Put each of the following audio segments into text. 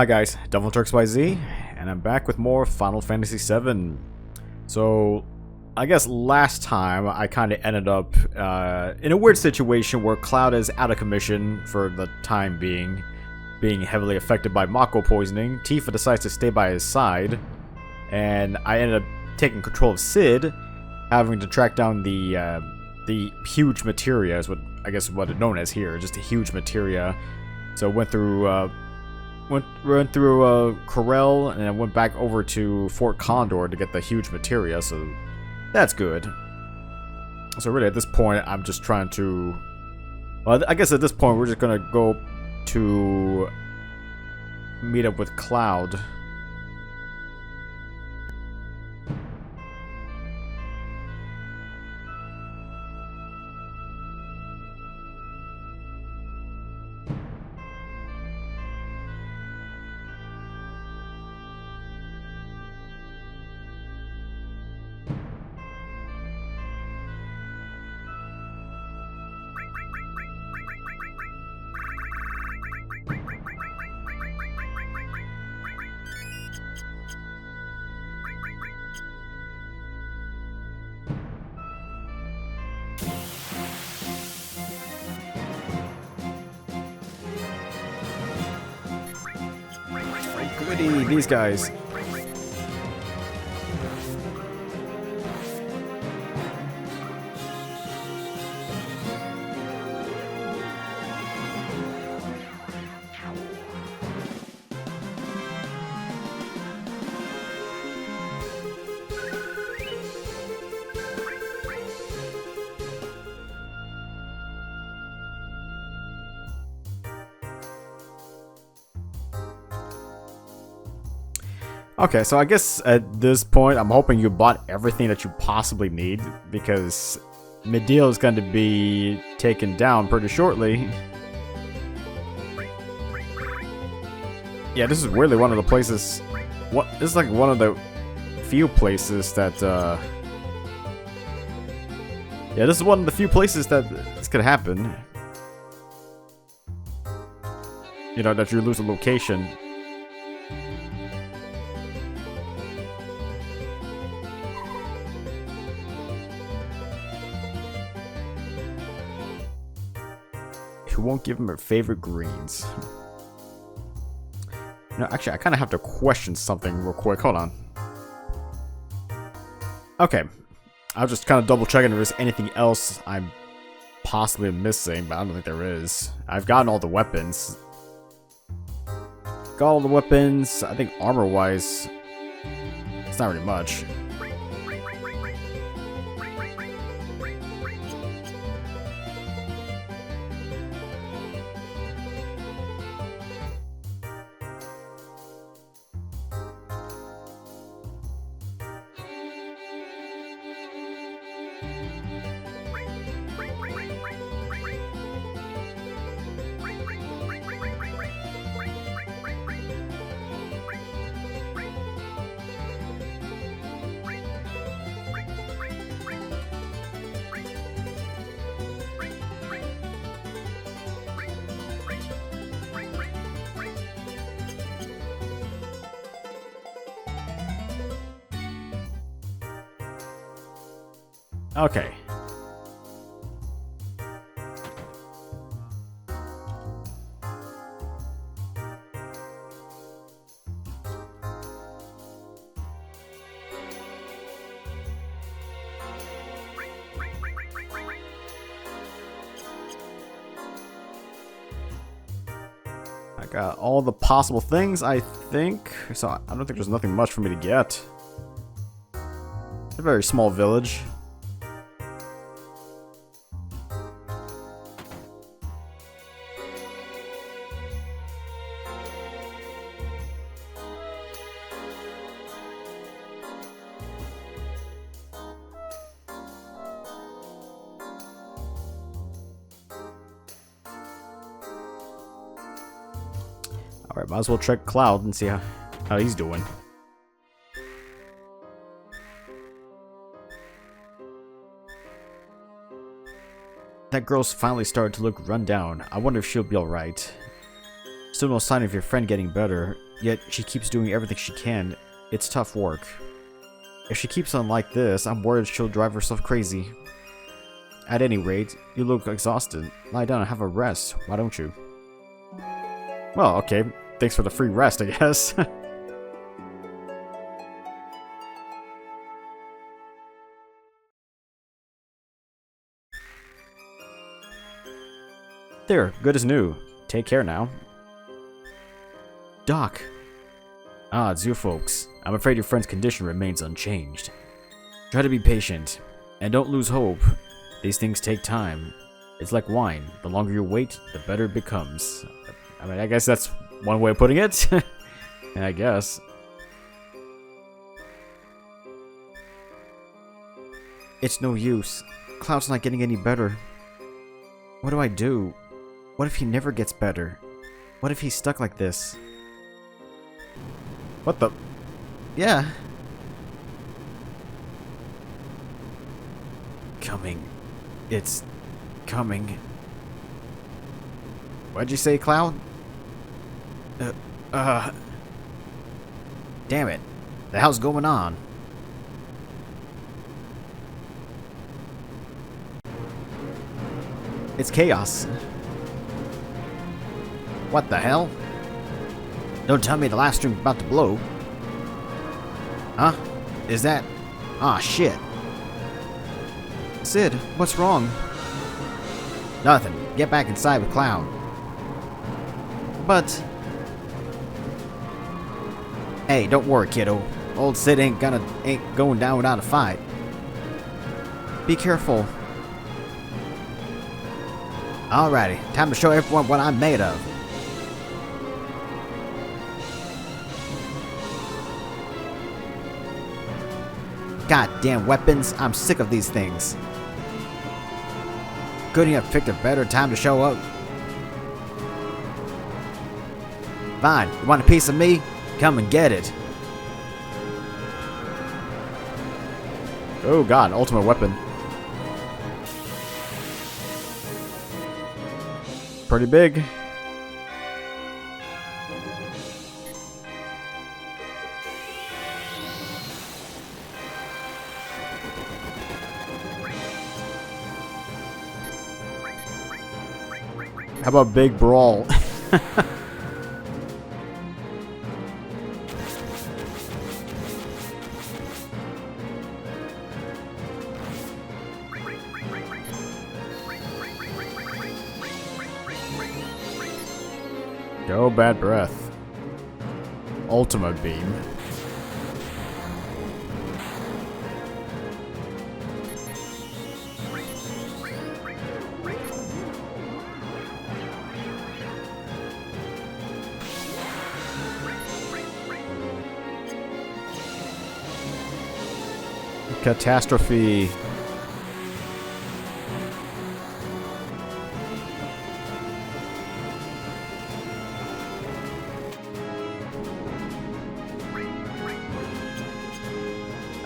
Hi guys, DevilHunterXYZ, and I'm back with more Final Fantasy VII. So, I guess last time I kind of ended up in a weird situation where Cloud is out of commission for the time being heavily affected by Mako poisoning. Tifa decides to stay by his side, and I ended up taking control of Sid, having to track down the huge materia, is what I guess what it's known as here, just a huge materia. So went through Corel, and then went back over to Fort Condor to get the huge materia, so that's good. So really at this point, I'm just trying to... Well, I guess at this point, we're just gonna go to meet up with Cloud. Goody, these guys. Okay, so I guess at this point, I'm hoping you bought everything that you possibly need, because Midil is going to be taken down pretty shortly. Yeah, this is really one of the places... This is like one of the few places that... Yeah, this is one of the few places that this could happen. You know, that you lose a location. Who won't give him her favorite greens? No, actually, I kind of have to question something real quick. Hold on. Okay. I was just kind of double checking if there's anything else I'm possibly missing, but I don't think there is. I've gotten all the weapons. Got all the weapons. I think armor-wise, it's not really much. Okay. I got all the possible things, I think. So I don't think there's nothing much for me to get. It's a very small village. Alright, might as well check Cloud and see how he's doing. That girl's finally started to look run down. I wonder if she'll be alright. Still no sign of your friend getting better. yet she keeps doing everything she can. It's tough work. If she keeps on like this, I'm worried she'll drive herself crazy. At any rate, you look exhausted. Lie down and have a rest, why don't you? Well, okay. Thanks for the free rest, I guess. There, good as new. Take care now. Doc. Ah, it's you folks. I'm afraid your friend's condition remains unchanged. Try to be patient, and don't lose hope. These things take time. It's like wine. The longer you wait, the better it becomes. I mean, I guess that's one way of putting it. I guess. It's no use. Cloud's not getting any better. What do I do? What if he never gets better? What if he's stuck like this? What the? Yeah. Coming. It's coming. What'd you say, Cloud? Damn it. The hell's going on? It's chaos. What the hell? Don't tell me the live stream's about to blow. Huh? Is that... Ah, shit. Sid, what's wrong? Nothing. Get back inside with Cloud. But... Hey, don't worry, kiddo. Old Sid ain't going down without a fight. Be careful. Alrighty, time to show everyone what I'm made of. Goddamn weapons, I'm sick of these things. Couldn't you have picked a better time to show up? Fine, you want a piece of me? Come and get it. Oh god, ultimate weapon. Pretty big. How about big brawl? Go bad breath. Ultimate beam. Catastrophe.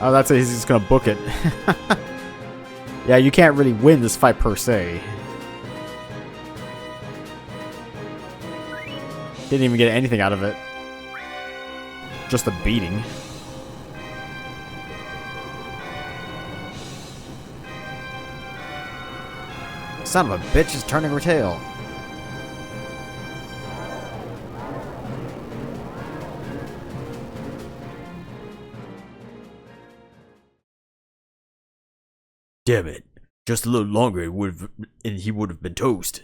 Oh, that's it. He's just gonna book it. Yeah, you can't really win this fight per se. Didn't even get anything out of it. Just a beating. Son of a bitch is turning her tail. Damn it. Just a little longer and he would have been toast.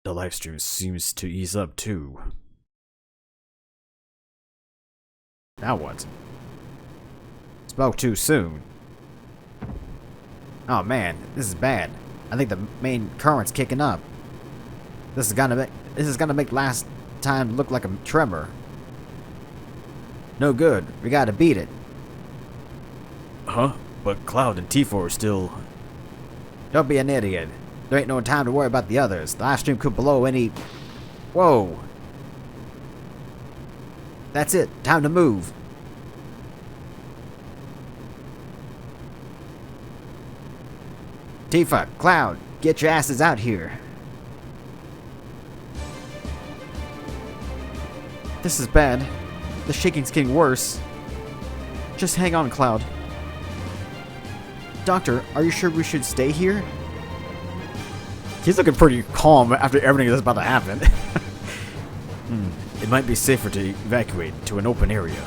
The live stream seems to ease up too. Now what? Spoke too soon. Oh man, this is bad. I think the main current's kicking up. This is gonna make last time look like a tremor. No good. We gotta beat it. Huh? But Cloud and Tifa are still... Don't be an idiot. There ain't no time to worry about the others. The live stream could blow any... Whoa. That's it. Time to move. Tifa, Cloud, get your asses out here. This is bad. The shaking's getting worse. Just hang on, Cloud. Doctor, are you sure we should stay here? He's looking pretty calm after everything that's about to happen. It might be safer to evacuate to an open area.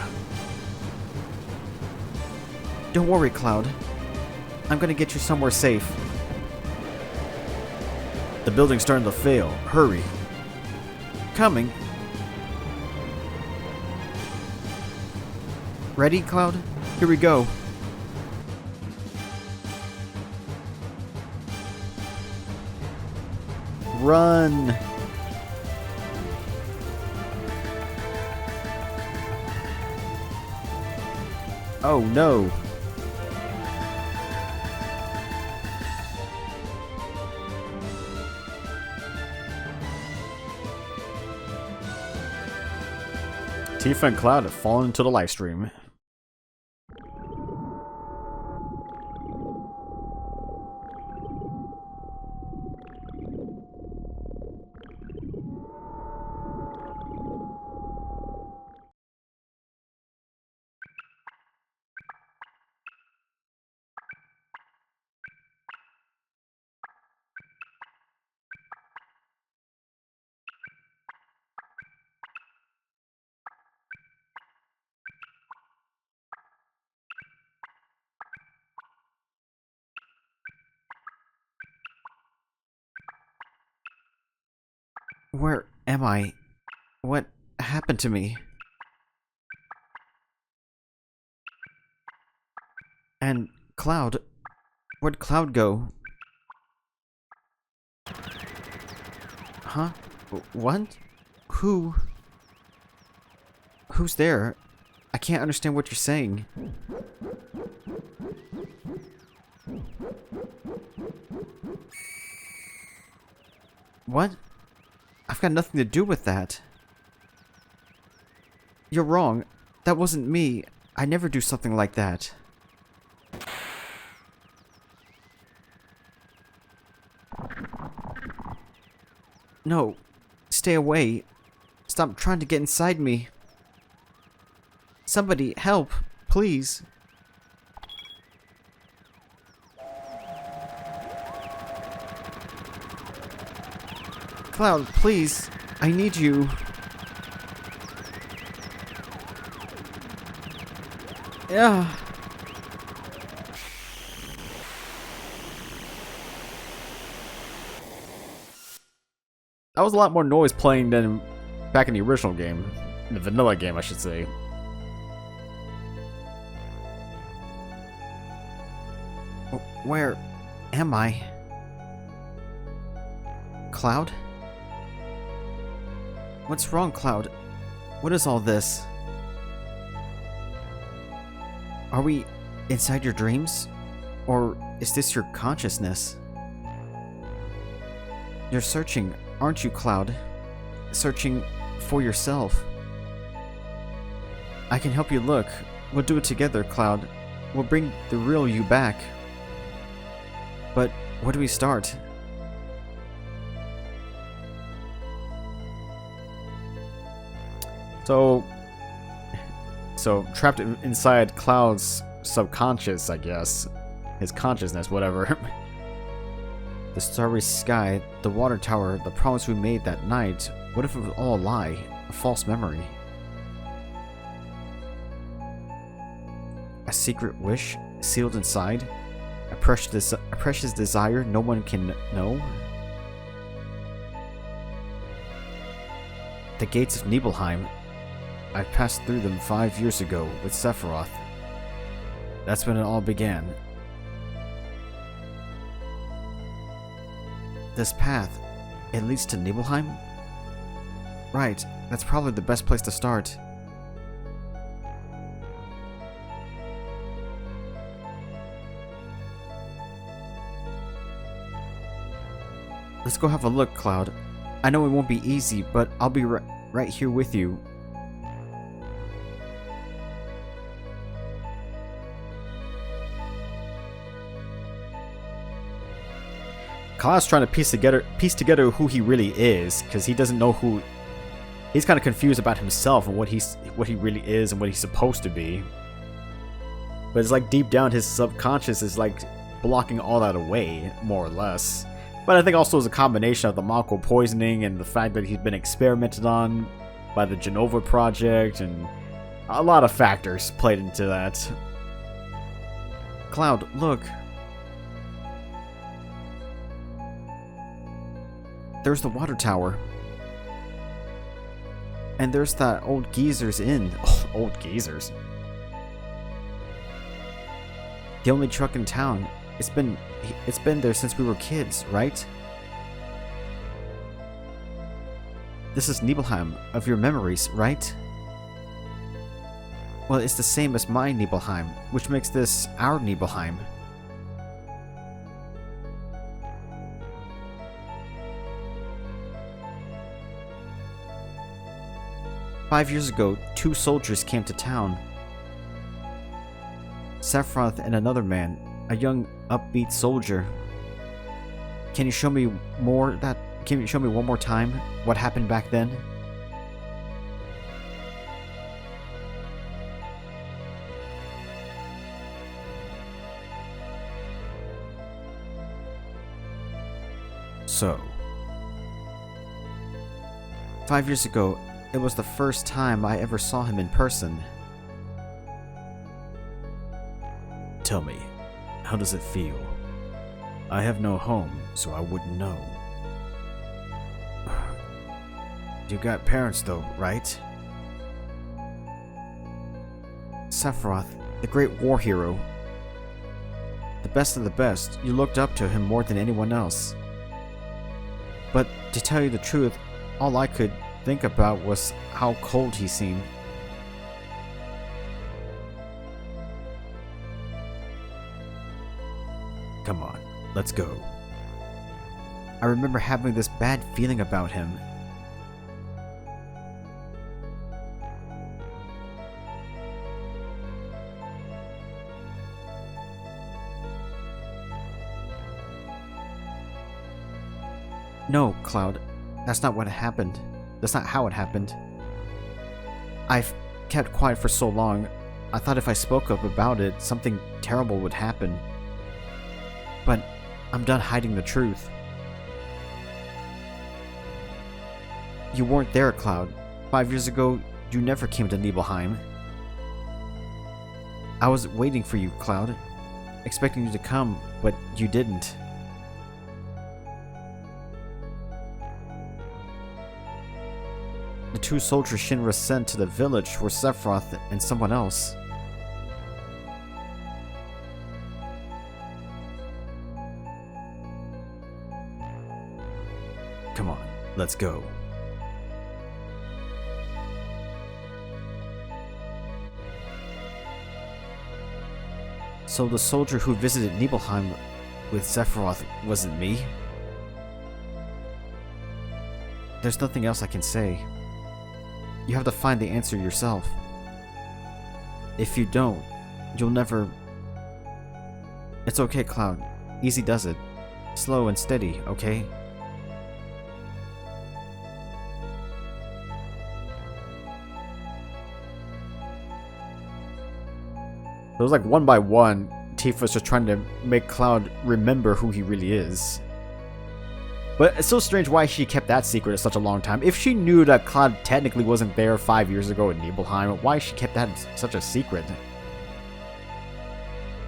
Don't worry, Cloud. I'm gonna get you somewhere safe. The building's starting to fail. Hurry. Coming. Ready, Cloud? Here we go. Run! Oh no! Tifa and Cloud have fallen into the lifestream. Where am I? What happened to me? And Cloud? Where'd Cloud go? Huh? What? Who? Who's there? I can't understand what you're saying. What? I've got nothing to do with that. You're wrong. That wasn't me. I never do something like that. No. Stay away. Stop trying to get inside me. Somebody, help. Please. Cloud, please. I need you. Yeah. That was a lot more noise playing than back in the original game. In the vanilla game, I should say. Where am I? Cloud? What's wrong, Cloud? What is all this? Are we inside your dreams? Or is this your consciousness? You're searching, aren't you, Cloud? Searching for yourself. I can help you look. We'll do it together, Cloud. We'll bring the real you back. But where do we start? So trapped inside Cloud's subconscious, I guess. His consciousness, whatever. The starry sky, the water tower, the promise we made that night. What if it was all a lie? A false memory? A secret wish sealed inside? A precious desire no one can know? The gates of Nibelheim. I passed through them 5 years ago with Sephiroth. That's when it all began. This path, it leads to Nibelheim? Right, that's probably the best place to start. Let's go have a look, Cloud. I know it won't be easy, but I'll be right here with you. Cloud's trying to piece together who he really is, because he doesn't know who he's kind of confused about himself and what he really is and what he's supposed to be. But it's like deep down his subconscious is like blocking all that away, more or less. But I think also it's a combination of the Mako poisoning and the fact that he's been experimented on by the Genova Project, and a lot of factors played into that. Cloud, look. There's the water tower. And there's that old geezer's inn. Oh, old geezers. The only truck in town. It's been there since we were kids, right? This is Nibelheim of your memories, right? Well, it's the same as my Nibelheim, which makes this our Nibelheim. "5 years ago, 2 soldiers came to town. Sephiroth and another man, a young, upbeat soldier. Can you show me one more time what happened back then?" So, 5 years ago, it was the first time I ever saw him in person. Tell me, how does it feel? I have no home, so I wouldn't know. You got parents though, right? Sephiroth, the great war hero. The best of the best, you looked up to him more than anyone else. But to tell you the truth, all I could think about was how cold he seemed. Come on, let's go. I remember having this bad feeling about him. No, Cloud, that's not what happened. That's not how it happened. I've kept quiet for so long, I thought if I spoke up about it, something terrible would happen. But I'm done hiding the truth. You weren't there, Cloud. 5 years ago, you never came to Nibelheim. I was waiting for you, Cloud, expecting you to come, but you didn't. The 2 soldiers Shinra sent to the village were Sephiroth and someone else. Come on, let's go. So the soldier who visited Nibelheim with Sephiroth wasn't me? There's nothing else I can say. You have to find the answer yourself. If you don't, you'll never... It's okay, Cloud. Easy does it. Slow and steady, okay? It was like one by one, Tifa's just trying to make Cloud remember who he really is. But it's so strange why she kept that secret for such a long time. If she knew that Cloud technically wasn't there 5 years ago in Nibelheim, why she kept that such a secret?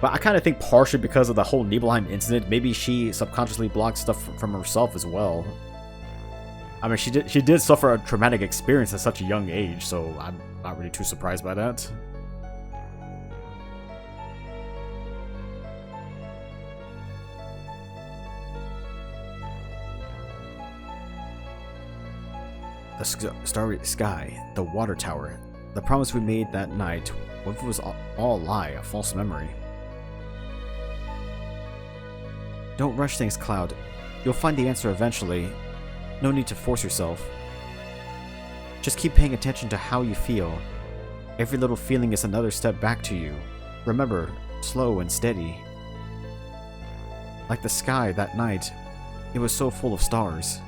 But I kind of think partially because of the whole Nibelheim incident, maybe she subconsciously blocked stuff from herself as well. I mean, she did suffer a traumatic experience at such a young age, so I'm not really too surprised by that. The starry sky, the water tower, the promise we made that night, what if it was all a lie, a false memory? Don't rush things, Cloud. You'll find the answer eventually. No need to force yourself. Just keep paying attention to how you feel. Every little feeling is another step back to you. Remember, slow and steady. Like the sky that night, it was so full of stars.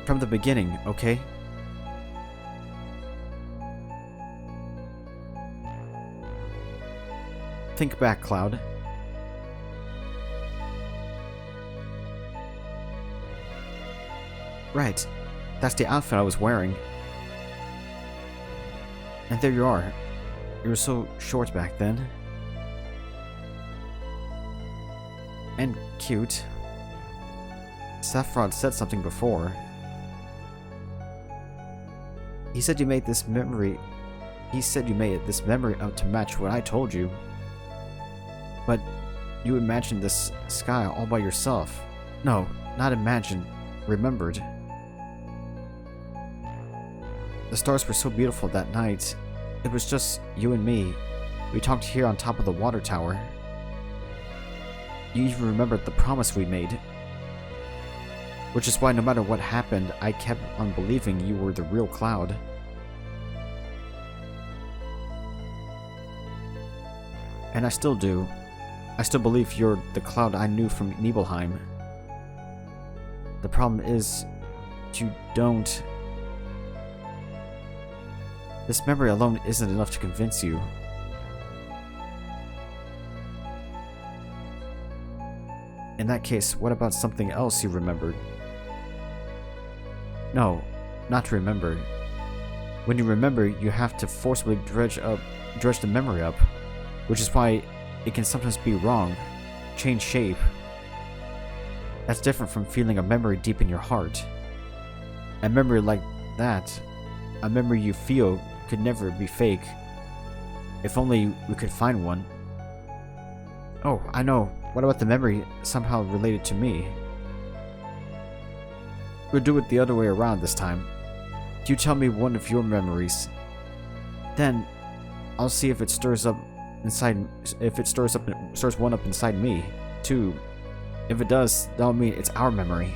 From the beginning, okay? Think back, Cloud. Right. That's the outfit I was wearing. And there you are. You were so short back then. And cute. Saffron said something before. He said you made this memory... He said you made this memory out to match what I told you. But you imagined this sky all by yourself. No, not imagined. Remembered. The stars were so beautiful that night. It was just you and me. We talked here on top of the water tower. You even remembered the promise we made. Which is why no matter what happened, I kept on believing you were the real Cloud. And I still do. I still believe you're the Cloud I knew from Nibelheim. The problem is, you don't... This memory alone isn't enough to convince you. In that case, what about something else you remembered? No, not to remember. When you remember, you have to forcibly dredge the memory up, which is why it can sometimes be wrong, change shape. That's different from feeling a memory deep in your heart. A memory like that, a memory you feel, could never be fake. If only we could find one. Oh, I know. What about the memory somehow related to me? We'll do it the other way around this time. You tell me one of your memories. Then I'll see if it stirs one up inside me, too. If it does, that'll mean it's our memory.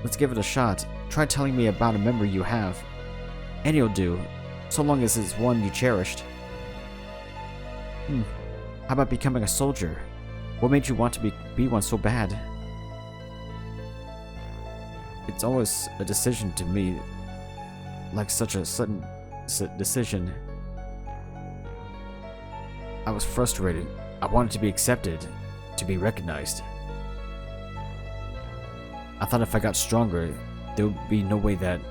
Let's give it a shot. Try telling me about a memory you have. Any'll do, so long as it's one you cherished. How about becoming a soldier? What made you want to be one so bad? It's always a decision to me, like such a sudden decision. I was frustrated. I wanted to be accepted, to be recognized. I thought if I got stronger, there would be no way that...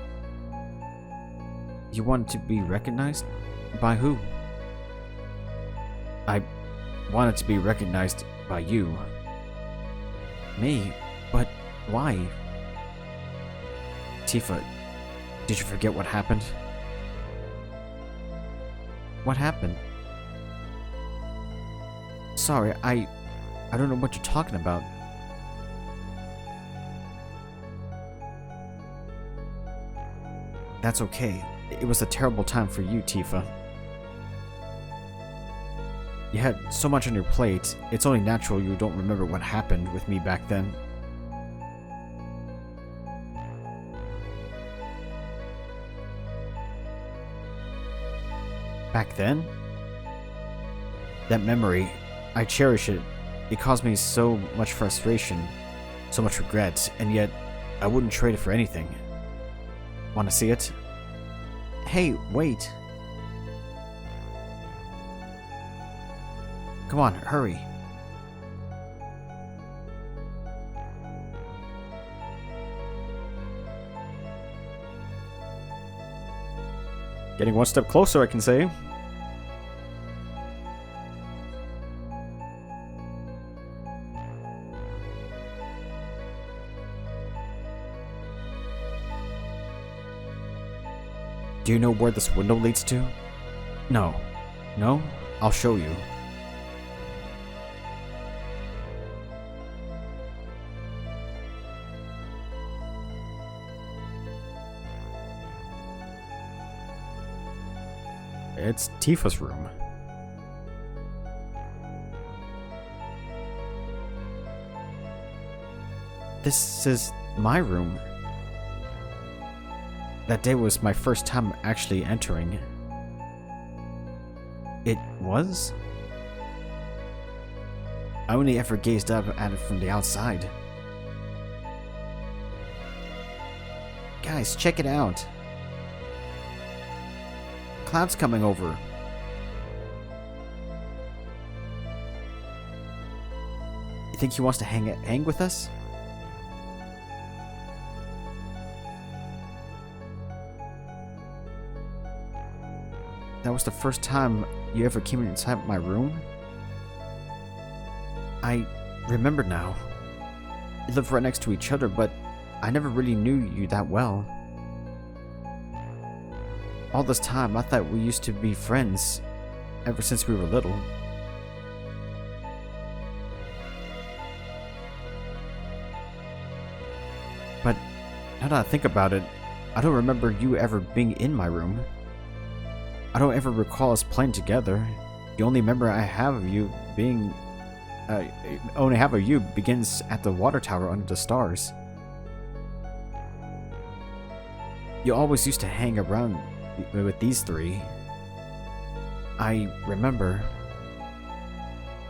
You wanted to be recognized? By who? I wanted to be recognized by you. Me? But why? Tifa, did you forget what happened? What happened? Sorry, I don't know what you're talking about. That's okay. It was a terrible time for you, Tifa. You had so much on your plate, it's only natural you don't remember what happened with me back then. Back then? That memory, I cherish it. It caused me so much frustration, so much regret, and yet I wouldn't trade it for anything. Want to see it? Hey, wait. Come on, hurry. Getting one step closer, I can say. Do you know where this window leads to? No. No? I'll show you. It's Tifa's room. This is my room. That day was my first time actually entering. It was? I only ever gazed up at it from the outside. Guys, check it out. Cloud's coming over. You think he wants to hang with us? That was the first time you ever came inside my room? I remember now. We lived right next to each other, but I never really knew you that well. All this time, I thought we used to be friends ever since we were little. But now that I think about it, I don't remember you ever being in my room. I don't ever recall us playing together. The only memory I have of you being... only have of you begins at the water tower under the stars. You always used to hang around with these three. I remember.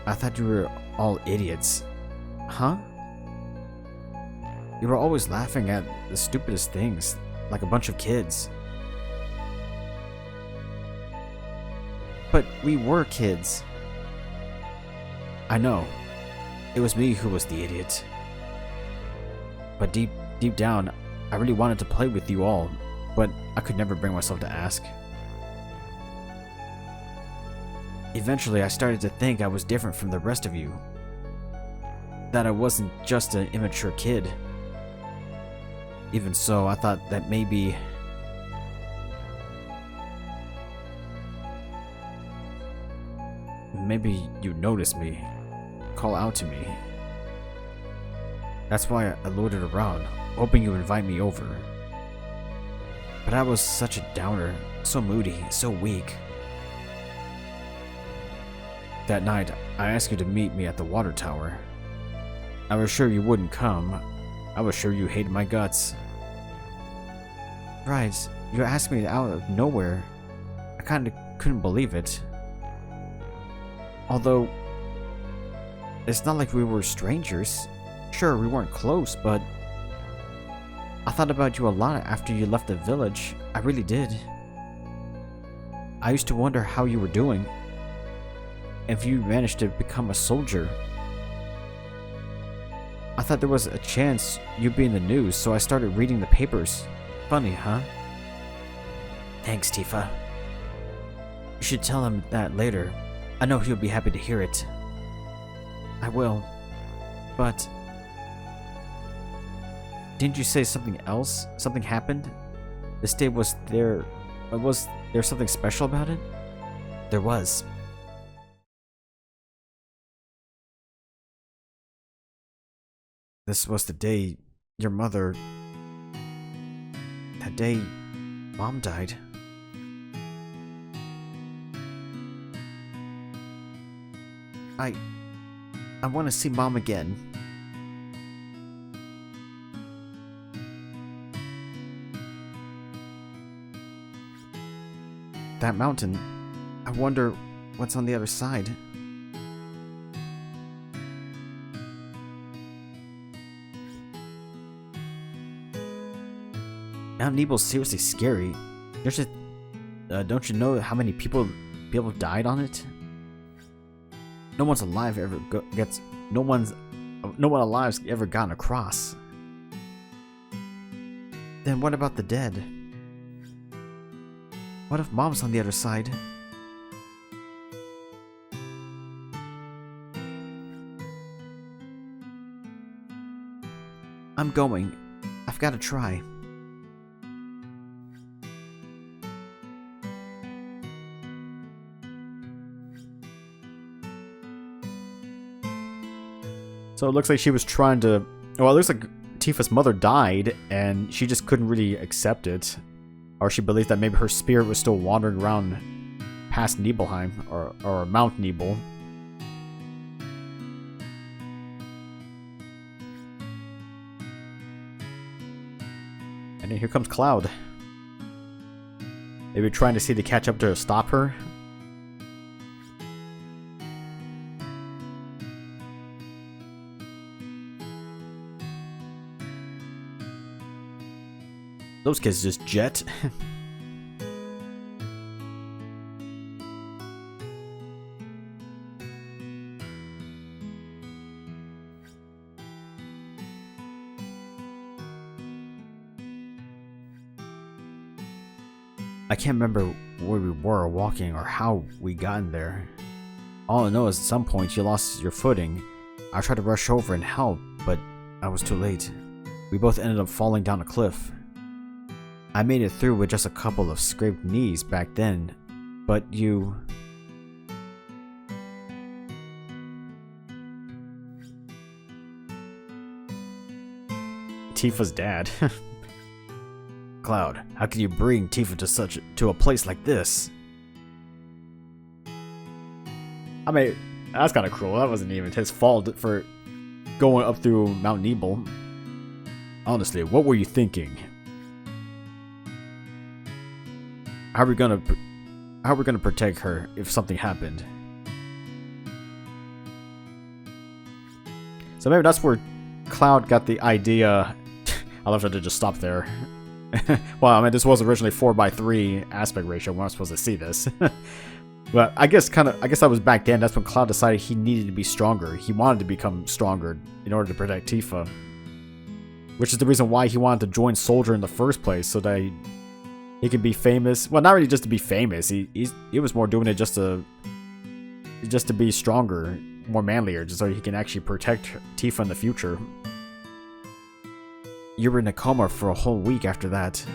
I thought you were all idiots. Huh? You were always laughing at the stupidest things, like a bunch of kids. But we were kids. I know. It was me who was the idiot. But deep down, I really wanted to play with you all, but I could never bring myself to ask. Eventually, I started to think I was different from the rest of you. That I wasn't just an immature kid. Even so, I thought that maybe... maybe you'd notice me, call out to me. That's why I loitered around, hoping you'd invite me over. But I was such a downer, so moody, so weak. That night, I asked you to meet me at the water tower. I was sure you wouldn't come. I was sure you hated my guts. Right, you asked me out of nowhere. I kinda couldn't believe it. Although, it's not like we were strangers. Sure, we weren't close, but I thought about you a lot after you left the village. I really did. I used to wonder how you were doing. If you managed to become a soldier. I thought there was a chance you'd be in the news, so I started reading the papers. Funny, huh? Thanks, Tifa. You should tell him that later. I know he'll be happy to hear it. I will. But... didn't you say something else? Something happened? This day was there... was there something special about it? There was. This was the day your mother... that day Mom died. I want to see Mom again. That mountain, I wonder what's on the other side. Mount Nebel's seriously scary. There's a... don't you know how many people died on it? No one's alive ever gets... No one alive's ever gotten across. Then what about the dead? What if Mom's on the other side? I'm going. I've got to try. So it looks like she was trying to... well, it looks like Tifa's mother died, and she just couldn't really accept it. Or she believed that maybe her spirit was still wandering around past Nibelheim, or Mount Nebel. And then here comes Cloud. Maybe trying to see to catch up to her, stop her. Those kids just jet. I can't remember where we were walking or how we got in there. All I know is at some point you lost your footing. I tried to rush over and help, but I was too late. We both ended up falling down a cliff. I made it through with just a couple of scraped knees back then, but you... Tifa's dad. Cloud, how can you bring Tifa to a place like this? I mean, that's kind of cruel. That wasn't even his fault for going up through Mount Nebel. Honestly, what were you thinking? How are we gonna protect her if something happened? So maybe that's where Cloud got the idea. I love that to just stop there. Well, I mean, this was originally 4:3 aspect ratio. We're not supposed to see this. But I guess that was back then. That's when Cloud decided he needed to be stronger. He wanted to become stronger in order to protect Tifa. Which is the reason why he wanted to join Soldier in the first place, so that he could be famous. Well, not really just to be famous. He was more doing it just to be stronger, more manlier, just so he can actually protect Tifa in the future. You were in a coma for a whole week after that.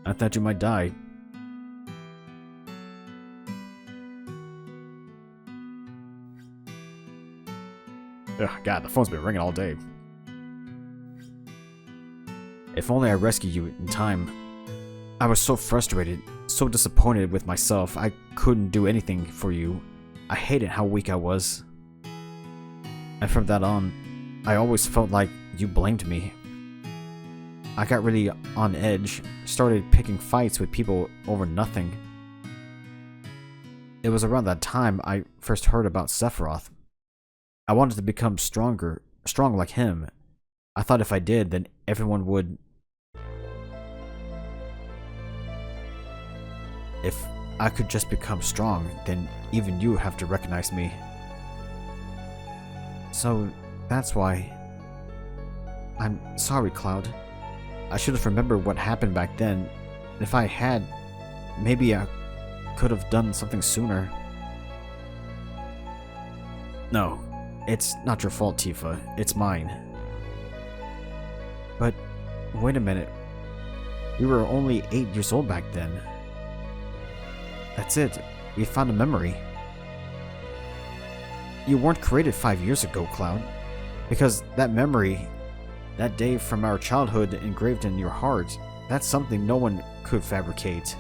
I thought you might die. Ugh, God, the phone's been ringing all day. If only I rescued you in time. I was so frustrated, so disappointed with myself. I couldn't do anything for you. I hated how weak I was. And from that on, I always felt like you blamed me. I got really on edge, started picking fights with people over nothing. It was around that time I first heard about Sephiroth. I wanted to become strong like him. I thought if I did, then everyone would. If I could just become strong, then even you have to recognize me. So that's why. I'm sorry, Cloud. I should have remembered what happened back then. If I had, maybe I could have done something sooner. No, it's not your fault, Tifa. It's mine. But wait a minute. We were only 8 years old back then. That's it. We found a memory. You weren't created 5 years ago, Cloud. Because that memory, that day from our childhood engraved in your heart, that's something no one could fabricate.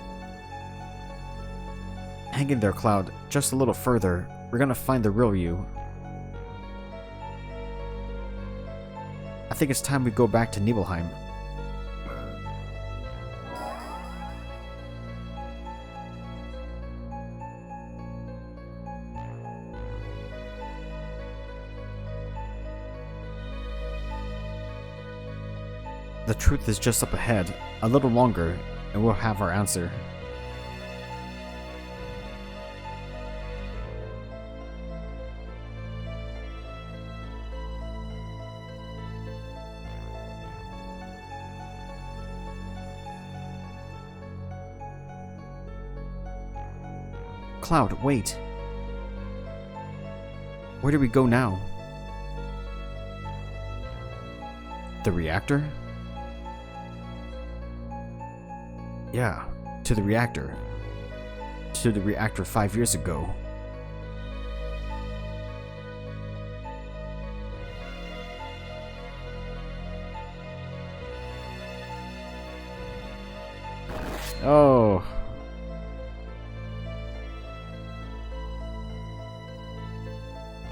Hang in there, Cloud. Just a little further. We're gonna find the real you. I think it's time we go back to Nibelheim. The truth is just up ahead, a little longer, and we'll have our answer. Cloud, wait. Where do we go now? The reactor? Yeah, to the reactor. To the reactor 5 years ago. Oh.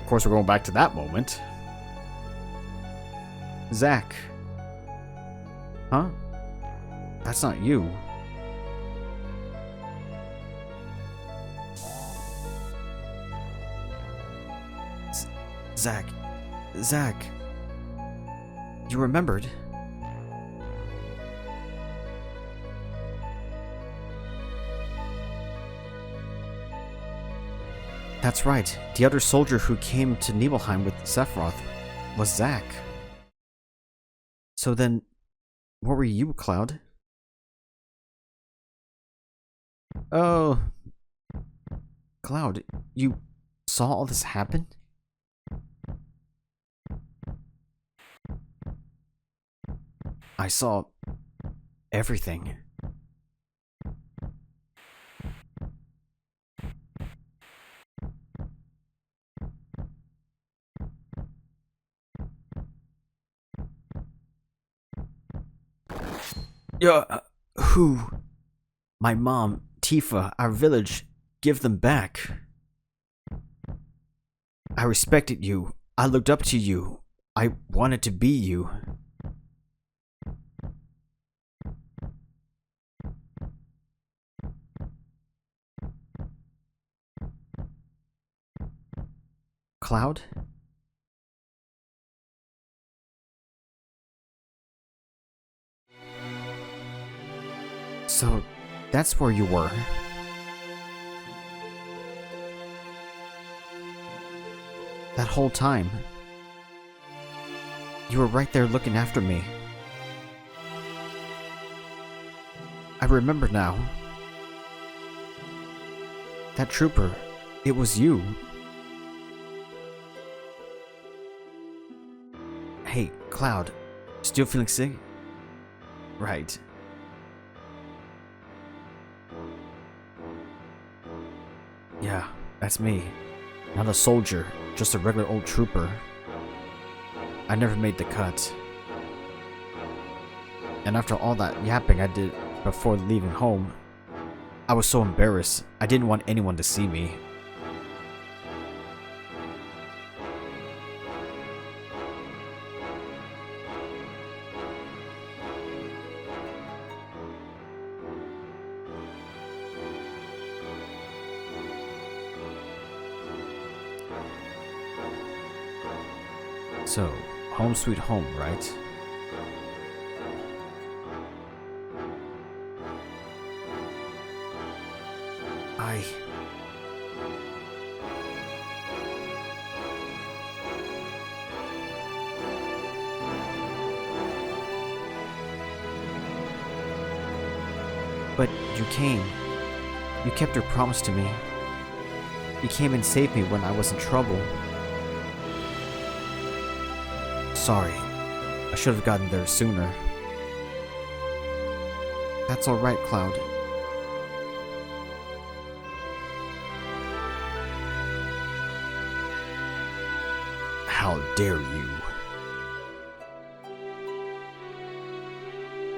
Of course, we're going back to that moment. Zack. Huh? That's not you. Zack. You remembered? That's right. The other soldier who came to Nibelheim with Sephiroth was Zack. So then, what were you, Cloud? Oh, Cloud, you saw all this happen? I saw everything. Who? My mom, Tifa, our village. Give them back. I respected you. I looked up to you. I wanted to be you. Cloud? So, that's where you were. That whole time. You were right there looking after me. I remember now. That trooper, it was you. Hey, Cloud, still feeling sick? Right. Yeah, that's me. Not a soldier, just a regular old trooper. I never made the cut. And after all that yapping I did before leaving home, I was so embarrassed. I didn't want anyone to see me. So, home sweet home, right? But you came. You kept your promise to me. You came and saved me when I was in trouble. Sorry. I should have gotten there sooner. That's alright, Cloud. How dare you?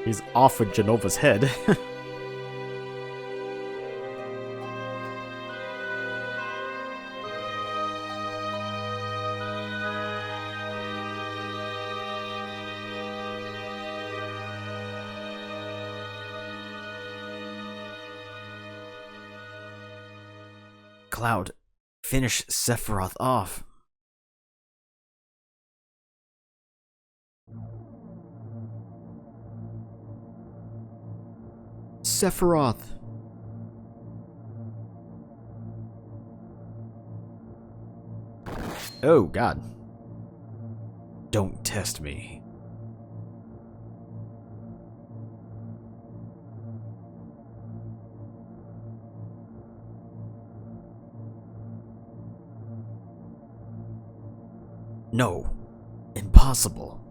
He's off with Genova's head. Cloud, finish Sephiroth off. Sephiroth. Oh, God. Don't test me. No. Impossible.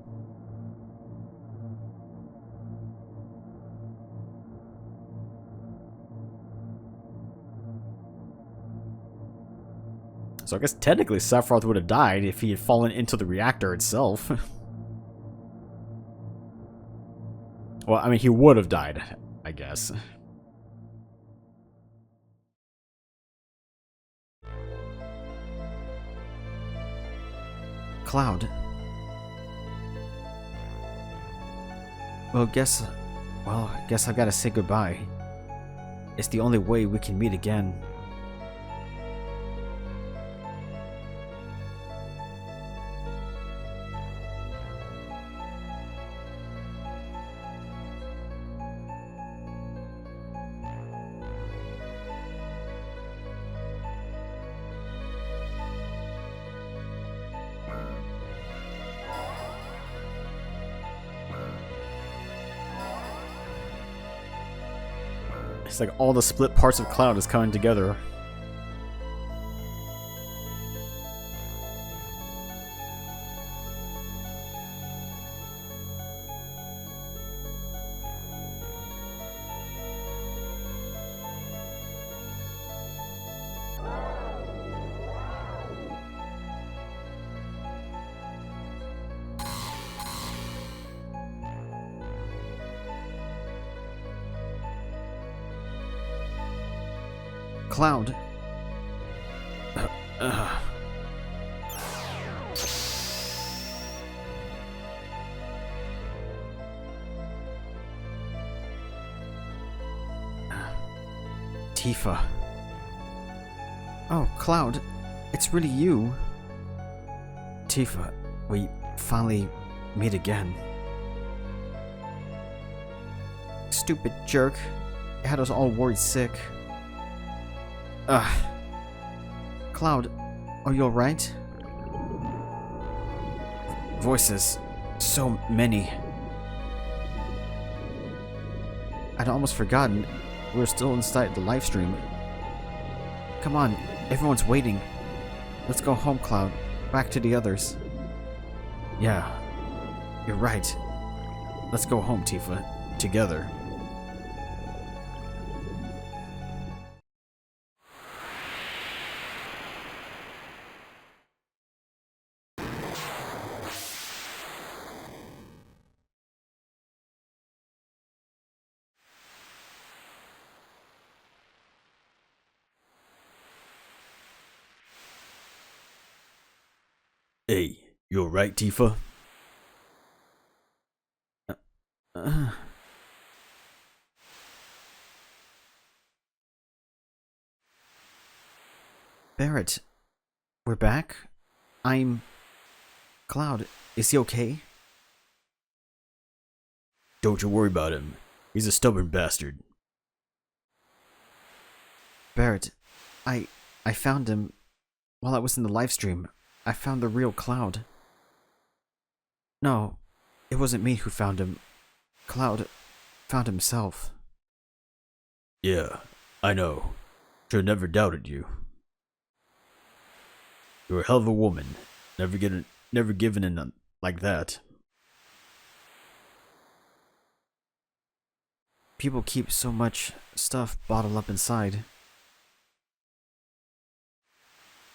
So I guess technically Sephiroth would have died if he had fallen into the reactor itself. Well, I mean, he would have died, I guess. Cloud. Well, guess I gotta say goodbye. It's the only way we can meet again. It's like all the split parts of Cloud is coming together. Cloud. Tifa. Oh, Cloud. It's really you. Tifa, we finally meet again. Stupid jerk. It had us all worried sick. Cloud, are you alright? Voices. So many. I'd almost forgotten we were still inside the livestream. Come on, everyone's waiting. Let's go home, Cloud. Back to the others. Yeah, you're right. Let's go home, Tifa. Together. Hey, you alright, Tifa? Barrett, we're back? I'm... Cloud, is he okay? Don't you worry about him. He's a stubborn bastard. Barrett, I found him while I was in the livestream. I found the real Cloud. No, it wasn't me who found him. Cloud found himself. Yeah, I know. Should have never doubted you. You're a hell of a woman. Never given in like that. People keep so much stuff bottled up inside.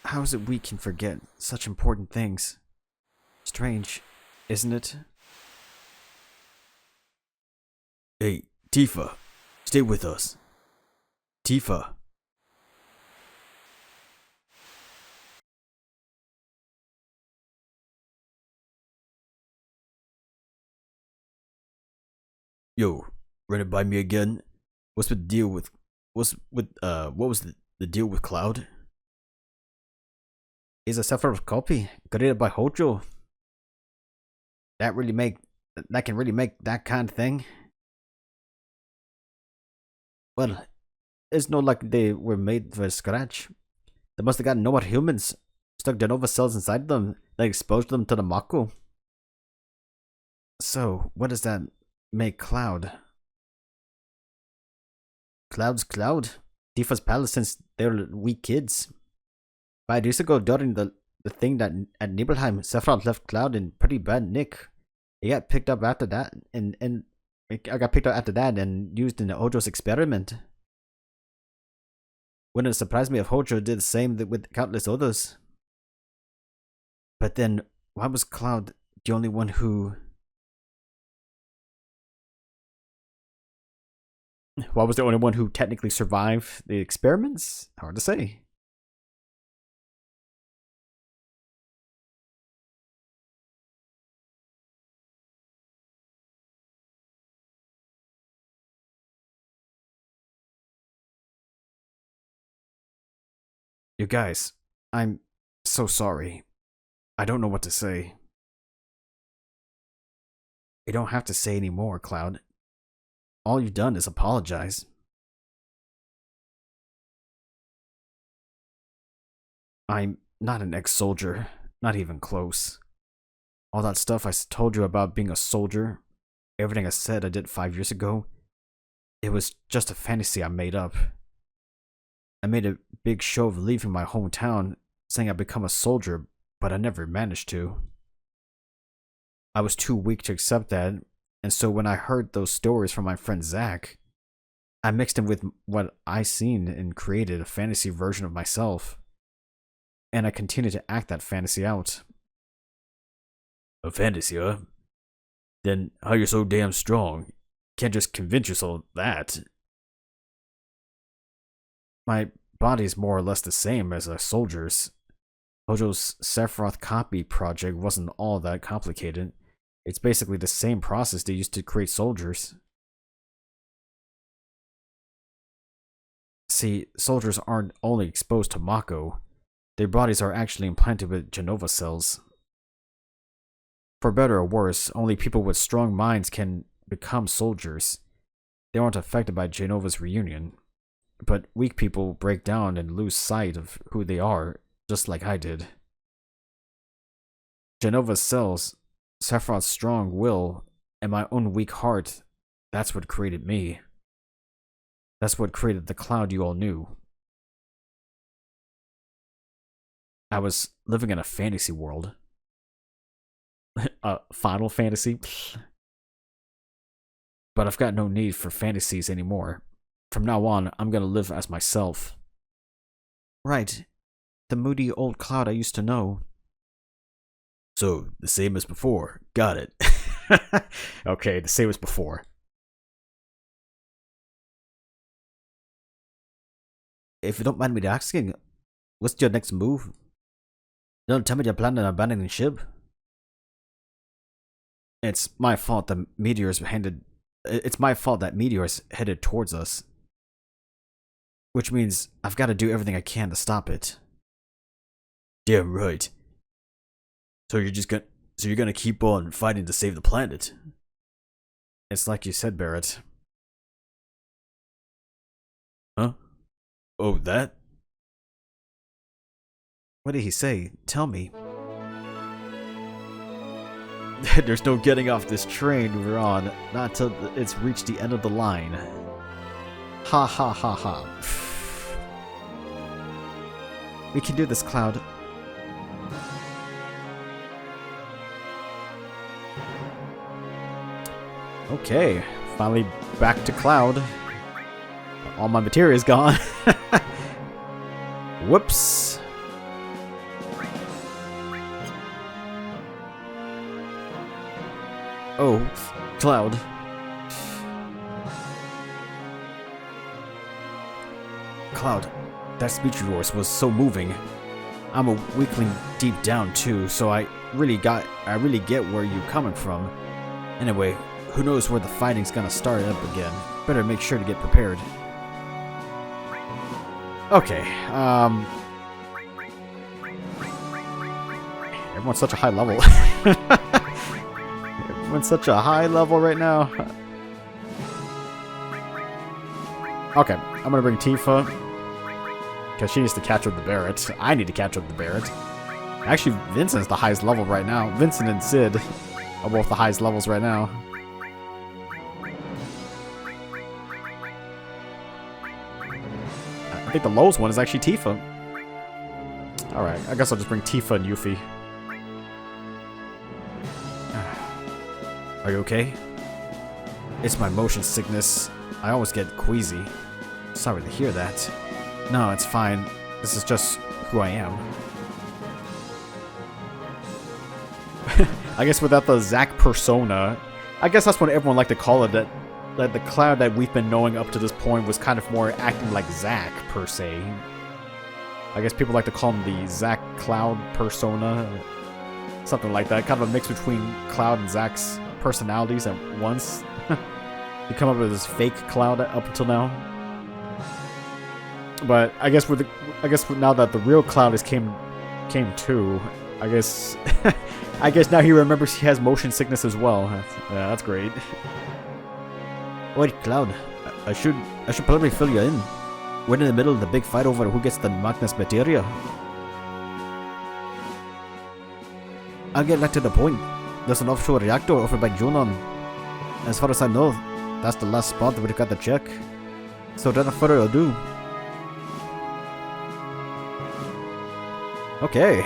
How is it we can forget such important things? Strange, isn't it? Hey, Tifa, stay with us. Tifa. Yo, run it by me again. What was the deal with Cloud? He's a separate copy created by Hojo. That can really make that kind of thing. Well, it's not like they were made from scratch. They must have gotten Nova humans, stuck de Nova cells inside them, then exposed them to the Mako. So, what does that make Cloud? Cloud's Cloud? Tifa's palace since they were wee kids. 5 years ago, during the thing that at Nibelheim, Sephiroth left Cloud in pretty bad nick. He got picked up after that, and I got picked up after that and used in the Hojo's experiment. Wouldn't it surprise me if Hojo did the same with countless others. But then, why was Cloud the only one who... Why was the only one who technically survived the experiments? Hard to say. You guys, I'm so sorry. I don't know what to say. You don't have to say any more, Cloud. All you've done is apologize. I'm not an ex-soldier, not even close. All that stuff I told you about being a soldier, everything I said I did 5 years ago, It was just a fantasy I made up. I made a big show of leaving my hometown, saying I'd become a soldier, but I never managed to. I was too weak to accept that, and so when I heard those stories from my friend Zach, I mixed them with what I seen and created a fantasy version of myself. And I continued to act that fantasy out. A fantasy, huh? Then how you're so damn strong? Can't just convince yourself of that. My body's more or less the same as a soldier's. Hojo's Sephiroth copy project wasn't all that complicated. It's basically the same process they used to create soldiers. See, soldiers aren't only exposed to Mako. Their bodies are actually implanted with Genova cells. For better or worse, only people with strong minds can become soldiers. They aren't affected by Genova's reunion. But weak people break down and lose sight of who they are, just like I did. Genova's cells, Sephiroth's strong will, and my own weak heart, that's what created me. That's what created the Cloud you all knew. I was living in a fantasy world. Final Fantasy? But I've got no need for fantasies anymore. From now on, I'm gonna live as myself. Right. The moody old Cloud I used to know. So, the same as before. Got it. Okay, the same as before. If you don't mind me asking, what's your next move? Don't tell me you're planning on abandoning ship. It's my fault that meteors headed towards us. Which means I've got to do everything I can to stop it. Damn right. So you're gonna keep on fighting to save the planet? It's like you said, Barrett. Huh? Oh, that? What did he say? Tell me. There's no getting off this train we're on, not till it's reached the end of the line. Ha ha ha ha. We can do this, Cloud. Okay, finally back to Cloud. All my materia is gone. Whoops. Oh, Cloud. Cloud, that speech of yours was so moving. I'm a weakling deep down too, so I really get where you're coming from. Anyway, who knows where the fighting's gonna start up again. Better make sure to get prepared. Okay, everyone's such a high level. Everyone's such a high level right now. Okay, I'm gonna bring Tifa, because she needs to catch up with Barrett. I need to catch up with Barrett. Actually, Vincent's the highest level right now. Vincent and Sid are both the highest levels right now. I think the lowest one is actually Tifa. Alright, I guess I'll just bring Tifa and Yuffie. Are you okay? It's my motion sickness. I always get queasy. Sorry to hear that. No, it's fine. This is just who I am. I guess without the Zack persona, I guess that's what everyone liked to call it, that the Cloud that we've been knowing up to this point was kind of more acting like Zack, per se. I guess people like to call him the Zack Cloud persona. Something like that. Kind of a mix between Cloud and Zack's personalities at once. You come up with this fake Cloud up until now. But I guess now that the real Cloud came to, I guess I guess now he remembers he has motion sickness as well. That's great. Wait, Cloud, I should probably fill you in. We're in the middle of the big fight over who gets the Magnus Materia. I'll get right to the point. There's an offshore reactor over by Junon. As far as I know, that's the last spot that we got to check. So without further ado. Okay.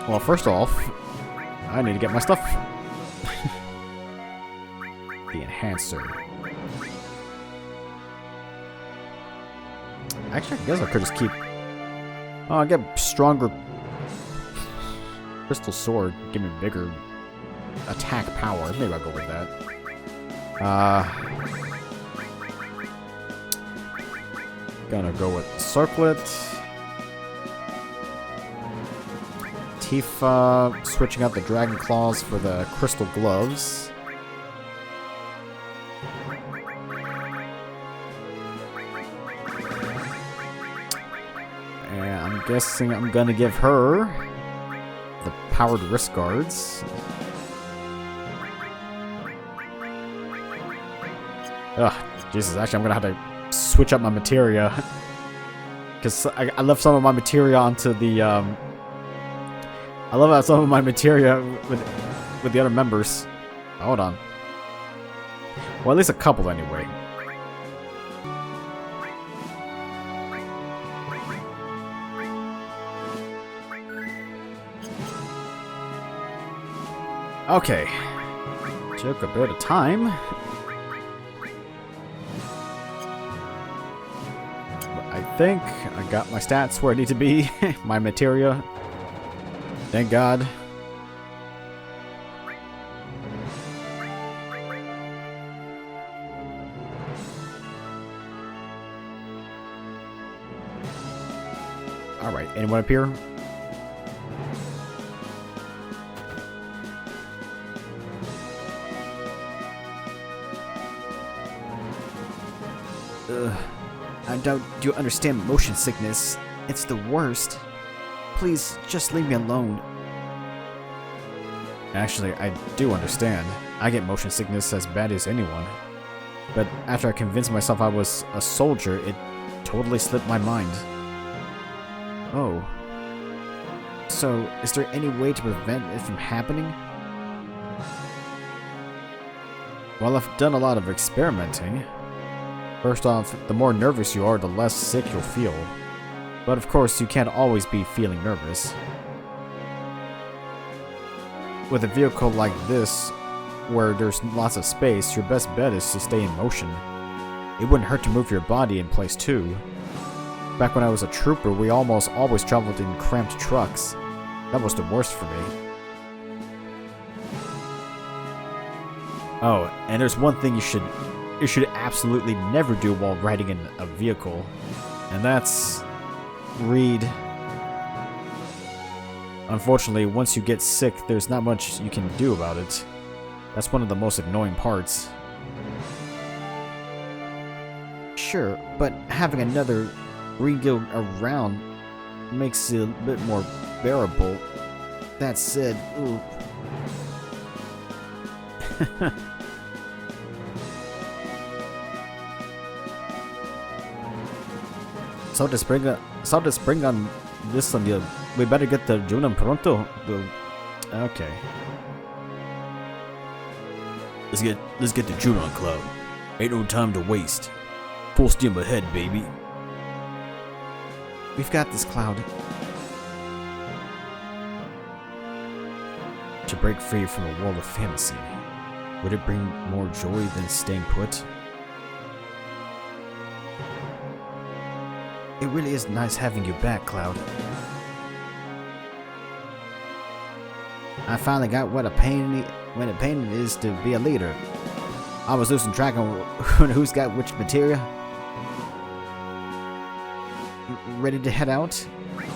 Well, first off, I need to get my stuff. The enhancer. Actually, I guess I could just keep... Oh, I get stronger... Crystal sword. Give me bigger... attack power. Maybe I'll go with that. Gonna go with circlet. Tifa, switching out the dragon claws for the crystal gloves. And I'm guessing I'm gonna give her the powered wrist guards. Ugh, Jesus, actually I'm gonna have to switch up my materia. Because I left some of my materia onto the, I love how some of my materia with the other members. Hold on. Well, at least a couple anyway. Okay. Took a bit of time. I think I got my stats where I need to be. My materia. Thank God. Alright, anyone up here? I doubt you understand motion sickness. It's the worst. Please, just leave me alone. Actually, I do understand. I get motion sickness as bad as anyone. But after I convinced myself I was a soldier, it totally slipped my mind. Oh. So, is there any way to prevent it from happening? Well, I've done a lot of experimenting. First off, the more nervous you are, the less sick you'll feel. But of course, you can't always be feeling nervous. With a vehicle like this, where there's lots of space, your best bet is to stay in motion. It wouldn't hurt to move your body in place too. Back when I was a trooper, we almost always traveled in cramped trucks. That was the worst for me. Oh, and there's one thing you should absolutely never do while riding in a vehicle, and that's read. Unfortunately, once you get sick, there's not much you can do about it. That's one of the most annoying parts. Sure, but having another read guild around makes it a bit more bearable. That said, ooh. So to spring on this on the, we better get the Junam pronto. Okay. Let's get the Junam Cloud. Ain't no time to waste. Full steam ahead, baby. We've got this, Cloud. To break free from a world of fantasy, would it bring more joy than staying put? It really is nice having you back, Cloud. I finally got what a pain it is to be a leader. I was losing track of who's got which materia. Ready to head out?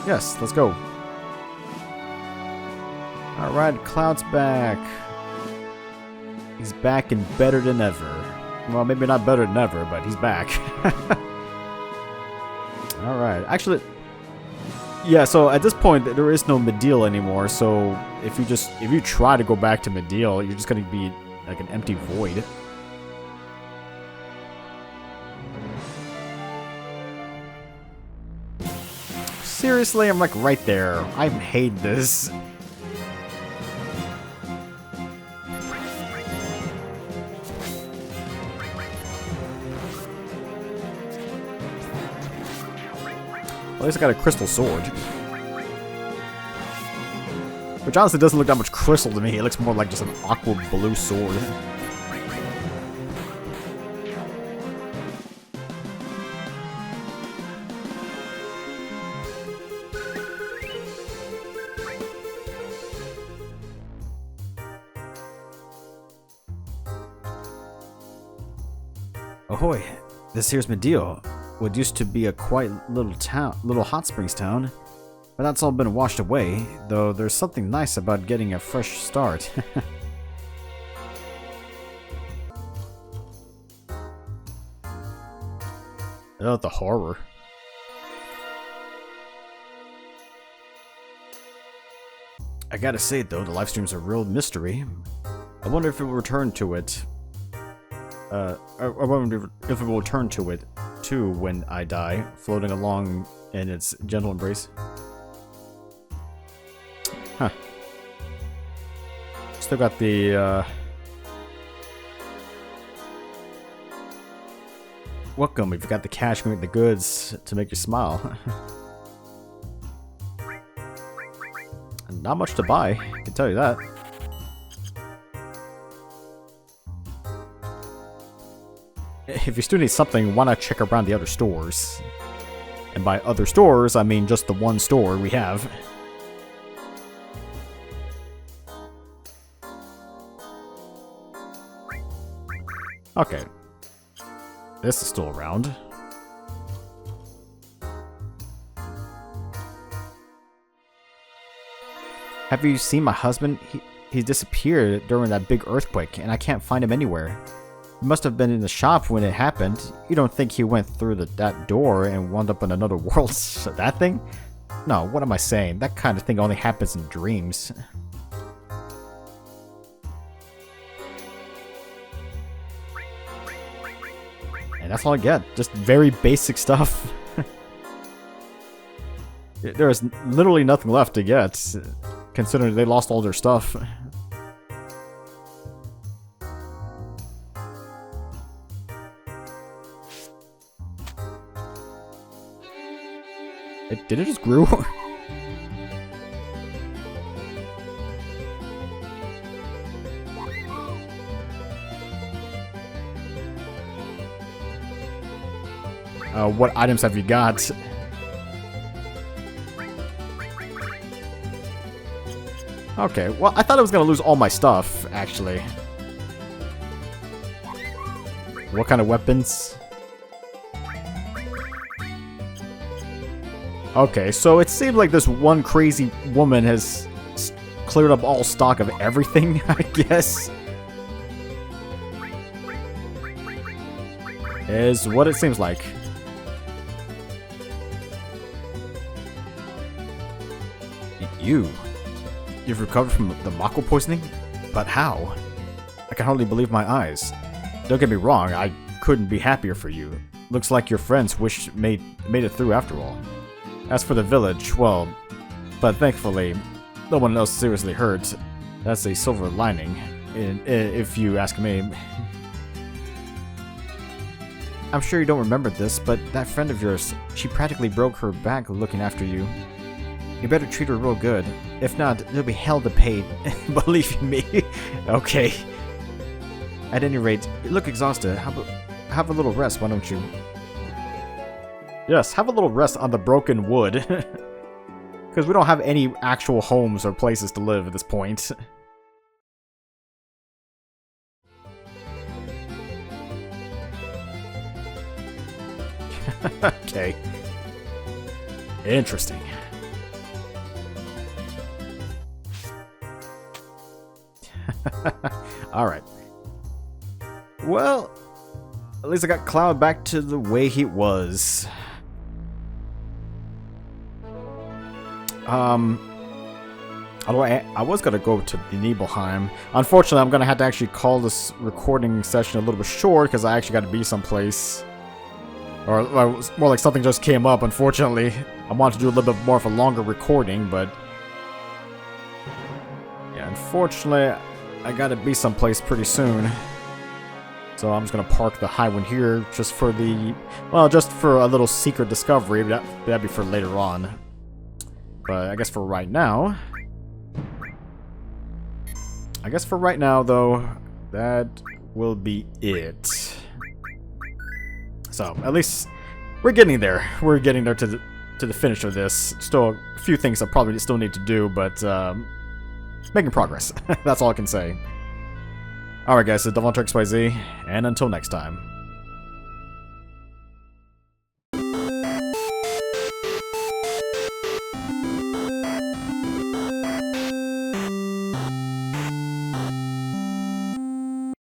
Yes, let's go. Alright, Cloud's back. He's back and better than ever. Well, maybe not better than ever, but he's back. Alright, actually, yeah, so at this point, there is no Midil anymore, so if you try to go back to Midil, you're just gonna be like an empty void. Seriously, I'm like right there. I hate this. At least I got a crystal sword. Which honestly doesn't look that much crystal to me. It looks more like just an aqua blue sword. Ahoy, this here's Medio. What used to be a quiet little hot springs town, but that's all been washed away, though there's something nice about getting a fresh start. Oh, the horror. I gotta say though, the livestream's a real mystery. I wonder if it will return to it. I wonder if it will return to it too when I die, floating along in its gentle embrace. Huh. Still got the, welcome, we've got the cash, we got the goods to make you smile. Not much to buy, I can tell you that. If you still need something, why not check around the other stores? And by other stores, I mean just the one store we have. Okay. This is still around. Have you seen my husband? He disappeared during that big earthquake, and I can't find him anywhere. He must have been in the shop when it happened. You don't think he went through that door and wound up in another world? That thing? No, what am I saying? That kind of thing only happens in dreams. And that's all I get. Just very basic stuff. There is literally nothing left to get, considering they lost all their stuff. Did it just grew? What items have you got? Okay, well, I thought I was gonna lose all my stuff, actually. What kind of weapons? Okay, so it seems like this one crazy woman has cleared up all stock of everything, I guess. Is what it seems like. You've recovered from the Mako poisoning? But how? I can hardly believe my eyes. Don't get me wrong, I couldn't be happier for you. Looks like your friends made it through after all. As for the village, well, but thankfully, no one else seriously hurt. That's a silver lining, if you ask me. I'm sure you don't remember this, but that friend of yours, she practically broke her back looking after you. You better treat her real good. If not, there'll be hell to pay. Believe me. Okay. At any rate, you look exhausted. Have a little rest, why don't you? Yes, have a little rest on the broken wood. Because we don't have any actual homes or places to live at this point. Okay. Interesting. Alright. Well, at least I got Cloud back to the way he was. Although I was gonna go to Nibelheim. Unfortunately, I'm gonna have to actually call this recording session a little bit short because I actually got to be someplace. Or more like something just came up, unfortunately. I wanted to do a little bit more of a longer recording, but yeah, unfortunately, I gotta be someplace pretty soon. So I'm just gonna park the high one here just for the, well, just for a little secret discovery. That'd be for later on. But I guess for right now, though, that will be it. So at least we're getting there. We're getting there to the finish of this. Still a few things I probably still need to do, but making progress. That's all I can say. Alright guys, it's DevilHunterXYZ, and until next time.